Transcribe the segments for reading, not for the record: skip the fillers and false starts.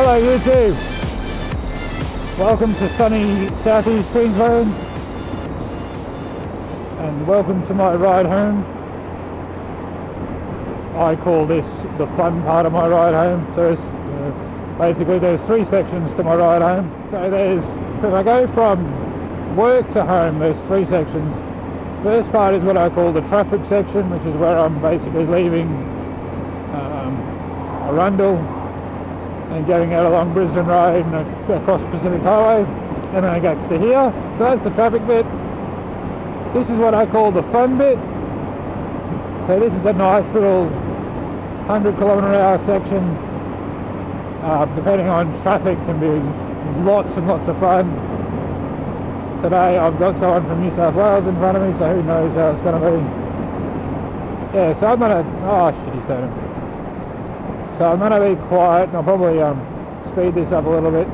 Hello YouTube, welcome to sunny southeast Queensland and welcome to my ride home. I call this the fun part of my ride home. So basically there's three sections to my ride home. So if I go from work to home, there's three sections. First part is what I call the traffic section, which is where I'm basically leaving Arundel and going out along Brisbane Road and across Pacific Highway, and then it gets to here. So that's the traffic bit. This is what I call the fun bit. So this is a nice little 100km/h section. Depending on traffic, can be lots and lots of fun. Today I've got someone from New South Wales in front of me, so who knows how it's going to be. Yeah, so I'm going to... oh shit, he's turning. So I'm going to be quiet, and I'll probably speed this up a little bit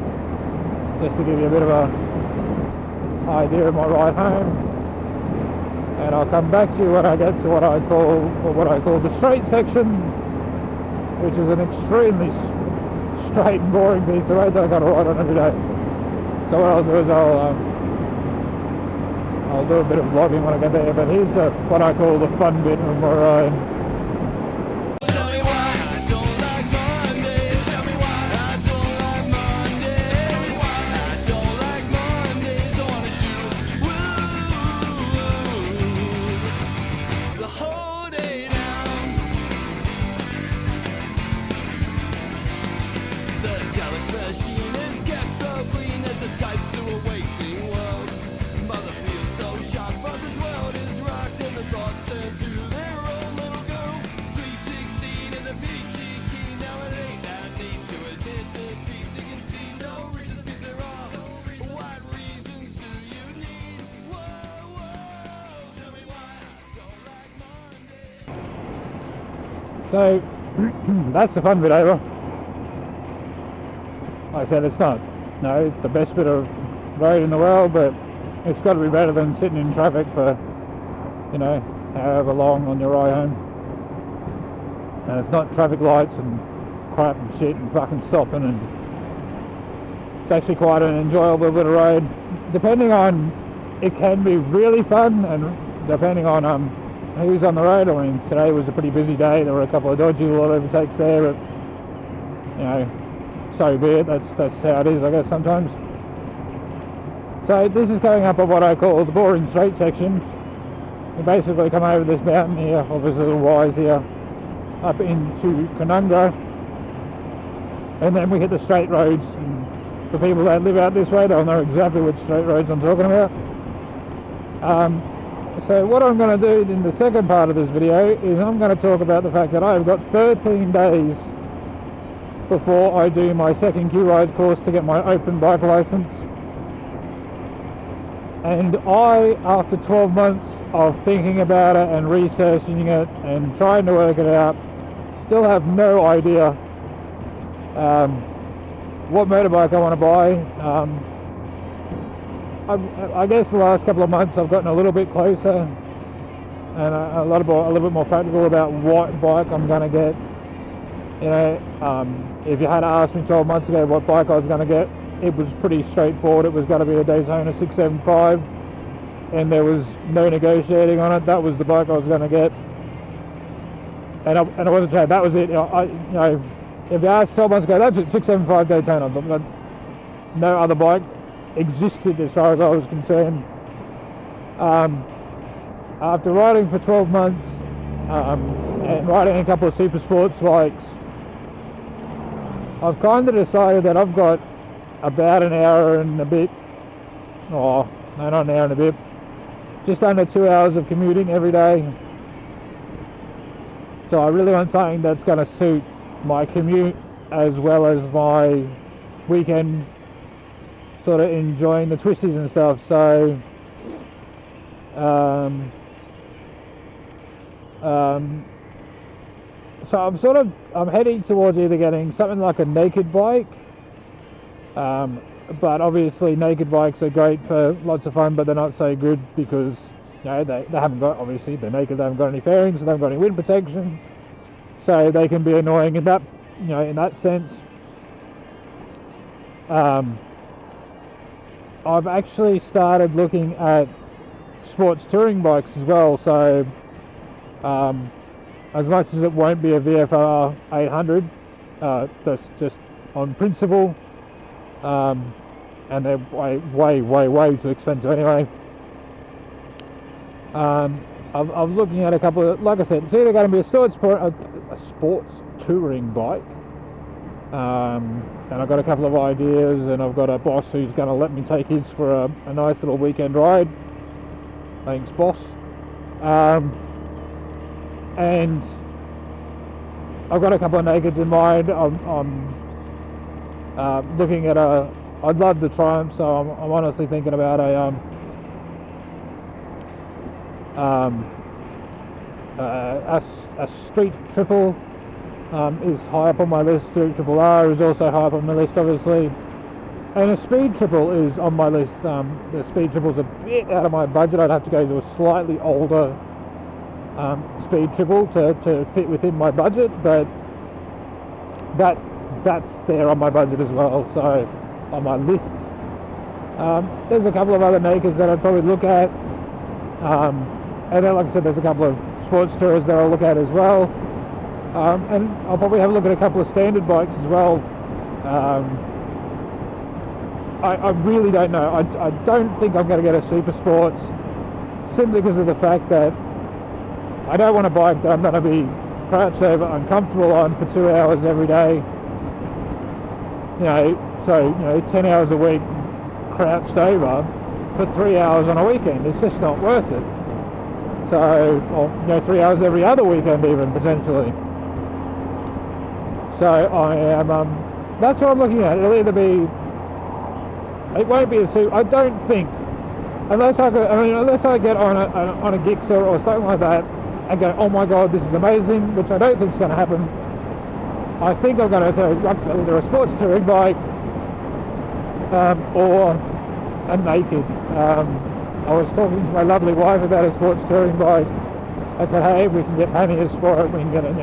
just to give you a bit of a idea of my ride home, and I'll come back to you when I get to what I call the straight section, which is an extremely straight and boring piece of road that I've got to ride on every day. So what I'll do is I'll do a bit of vlogging when I get there, but here's what I call the fun bit of my ride. So that's the fun bit over. Like I said, it's not, no, it's the best bit of road in the world, but it's got to be better than sitting in traffic for, you know, however long on your ride home. And it's not traffic lights and crap and shit and fucking stopping, and it's actually quite an enjoyable bit of road. Depending on, it can be really fun, and depending on who's on the road. I mean, today was a pretty busy day. There were a couple of dodgy little overtakes there, but you know, so be it. That's how it is, I guess, sometimes. So this is going up on what I call the boring straight section. You basically come over this mountain here, or this little rise here, up into Canungra, and then we hit the straight roads. And for people that live out this way, they'll know exactly which straight roads I'm talking about. So what I'm going to do in the second part of this video is I'm going to talk about the fact that I've got 13 days before I do my second Q-Ride course to get my open bike license. And I, after 12 months of thinking about it and researching it and trying to work it out, still have no idea what motorbike I want to buy. I guess the last couple of months I've gotten a little bit closer and a little bit more practical about what bike I'm going to get. You know, if you had asked me 12 months ago what bike I was going to get, it was pretty straightforward. It was going to be a Daytona 675, and there was no negotiating on it. That was the bike I was going to get, and I wasn't sure. That was it. You know, if you asked 12 months ago, that's it, 675 Daytona. But no other bike existed as far as I was concerned. After riding for 12 months and riding a couple of super sports bikes, I've kind of decided that I've got about an hour and a bit, oh no, not an hour and a bit, just under 2 hours of commuting every day. So I really want something that's going to suit my commute as well as my weekend sort of enjoying the twisties and stuff. So so I'm heading towards either getting something like a naked bike, but obviously naked bikes are great for lots of fun, but they're not so good because, you know, they haven't got, obviously they're naked, they haven't got any fairings, they haven't got any wind protection, so they can be annoying in that, you know, in that sense. I've actually started looking at sports touring bikes as well. So as much as it won't be a VFR 800, that's just on principle, and they're way too expensive anyway. I'm looking at a couple of, like I said, it's either going to be a sports touring bike, and I've got a couple of ideas, and I've got a boss who's going to let me take his for a nice little weekend ride. Thanks, boss. And I've got a couple of nakeds in mind. I'm looking at I'd love the Triumph, so I'm honestly thinking about a street triple is high up on my list. Street triple R is also high up on my list, obviously, and a speed triple is on my list. The speed triple's a bit out of my budget. I'd have to go to a slightly older speed triple to fit within my budget, but that's there on my budget as well, so on my list. There's a couple of other nakeds that I'd probably look at, and then, like I said, there's a couple of sports tourers that I'll look at as well, and I'll probably have a look at a couple of standard bikes as well. I really don't know. I don't think I'm going to get a super sports, simply because of the fact that I don't want a bike that I'm going to be crouched over uncomfortable on for 2 hours every day. So 10 hours a week crouched over for 3 hours on a weekend. It's just not worth it. So, or 3 hours every other weekend even, potentially. So I am, that's what I'm looking at. It'll either be, it won't be a super, I don't think, unless I get on a Gixxer or something like that, and go, oh my god, this is amazing, which I don't think is going to happen. I think I'm going to go either a sports touring bike or a naked. I was talking to my lovely wife about a sports touring bike. I said, hey, we can get panniers for it, we can get it,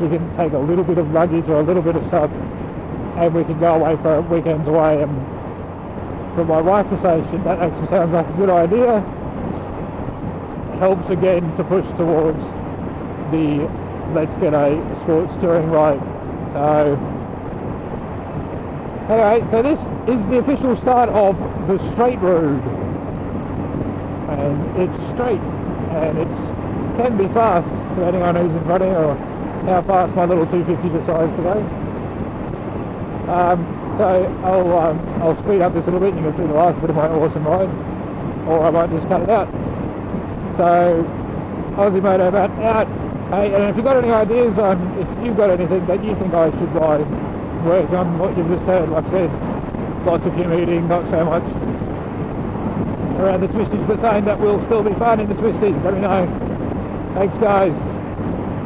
we can take a little bit of luggage or a little bit of stuff, and we can go away for weekends away. And for my wife to say, that actually sounds like a good idea, helps again to push towards the let's get a sports touring bike. So anyway, so this is the official start of the straight road, and it's straight and it can be fast depending on who's in front of you or how fast my little 250 decides to go. So I'll speed up this a little bit and you can see the last bit of my awesome ride, or I might just cut it out. So, Aussie Moto Matt out. Hey, and if you've got any ideas on, if you've got anything that you think I should work on what you've just said, like I said, lots of commuting, not so much around the twisties, but saying that we'll still be fun in the twisties, let me know. Thanks guys.